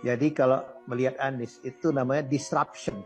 Jadi kalau melihat Anies itu namanya disruption.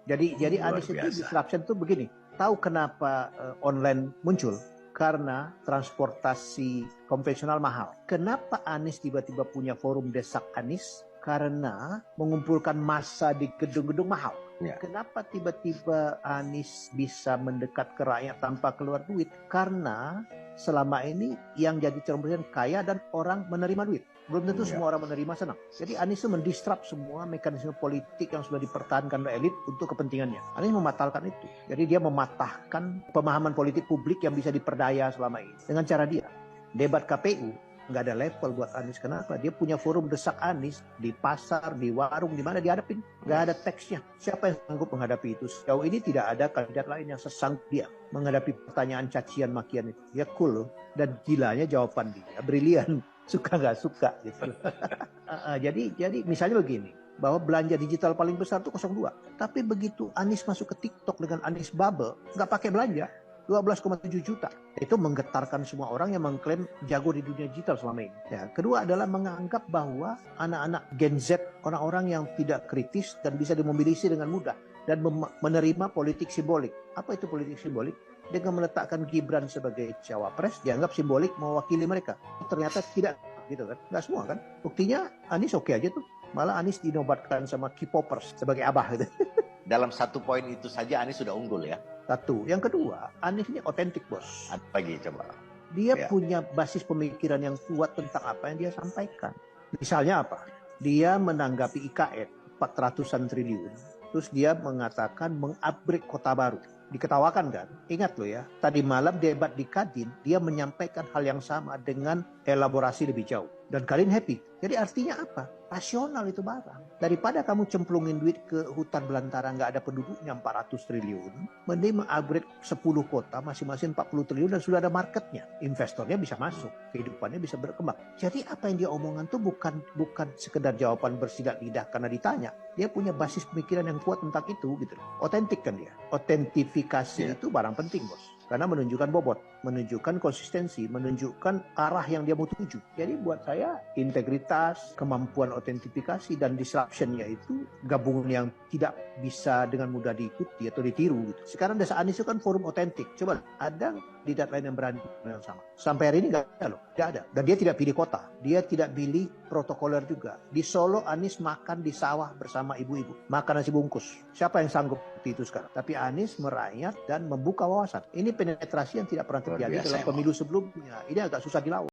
Jadi Luar Anies itu biasa. disruption itu begini. Tahu kenapa online muncul? Karena transportasi konvensional mahal. Kenapa Anies tiba-tiba punya forum desak Anies? Karena mengumpulkan massa di gedung-gedung mahal. Ya. Kenapa tiba-tiba Anies bisa mendekat ke rakyat tanpa keluar duit? Karena selama ini yang jadi calon presiden kaya dan orang menerima duit. Belum tentu semua orang menerima senang. Jadi Anies itu mendistrap semua mekanisme politik yang sudah dipertahankan oleh elit untuk kepentingannya. Anies membatalkan itu. Jadi dia mematahkan pemahaman politik publik yang bisa diperdaya selama ini. Dengan cara dia. Debat KPU nggak ada level buat Anies. Kenapa? Dia punya forum desak Anies di pasar, di warung, di mana dihadapin. Nggak ada teksnya. Siapa yang sanggup menghadapi itu? Sejauh ini tidak ada kandidat lain yang sesanggup dia menghadapi pertanyaan cacian makian itu. Dia cool loh. Dan gilanya jawaban dia. Brilian. Suka nggak suka gitu. Jadi misalnya begini, bahwa belanja digital paling besar itu 02. Tapi begitu Anies masuk ke TikTok dengan Anies Bubble, nggak pakai belanja, 12,7 juta. Itu menggetarkan semua orang yang mengklaim jago di dunia digital selama ini. Ya, kedua adalah menganggap bahwa anak-anak Gen Z, orang-orang yang tidak kritis dan bisa dimobilisasi dengan mudah dan menerima politik simbolik. Apa itu politik simbolik? Dengan meletakkan Gibran sebagai cawapres, dianggap simbolik mewakili mereka. Ternyata tidak gitu kan, nggak semua kan. Buktinya Anies oke aja tuh. Malah Anies dinobatkan sama K-popers sebagai abah gitu. Dalam satu poin itu saja Anies sudah unggul ya. Satu. Yang kedua, Anies ini otentik bos. Apa lagi coba? Dia punya basis pemikiran yang kuat tentang apa yang dia sampaikan. Misalnya apa? Dia menanggapi IKN 400-an triliun. Terus dia mengatakan mengupgrade kota baru. Diketawakan kan? Ingat loh ya, tadi malam debat di Kadin, dia menyampaikan hal yang sama dengan elaborasi lebih jauh. Dan Kadin happy. Jadi artinya apa? Rasional itu barang. Daripada kamu cemplungin duit ke hutan belantara nggak ada penduduknya 400 triliun, mending mengupgrade 10 kota masing-masing 40 triliun dan sudah ada marketnya. Investornya bisa masuk, kehidupannya bisa berkembang. Jadi apa yang dia omongan tuh bukan sekedar jawaban bersidak lidah karena ditanya. Dia punya basis pemikiran yang kuat tentang itu gitu. Otentik kan dia. Otentifikasi itu barang penting bos. Karena menunjukkan bobot, menunjukkan konsistensi, menunjukkan arah yang dia mau tuju. Jadi buat saya integritas, kemampuan otentifikasi dan disruption-nya itu gabungan yang tidak bisa dengan mudah diikuti atau ditiru gitu. Sekarang desa Anies itu kan forum otentik. Coba ada kandidat lain yang berani yang sama. Sampai hari ini nggak ada loh, nggak ada. Dan dia tidak pilih kota, dia tidak pilih protokoler juga. Di Solo Anies makan di sawah bersama ibu-ibu, makan nasi bungkus. Siapa yang sanggup itu sekarang? Tapi Anies merakyat dan membuka wawasan. Ini penetrasi yang tidak pernah terjadi dalam pemilu sebelumnya. Ini agak susah dilawan.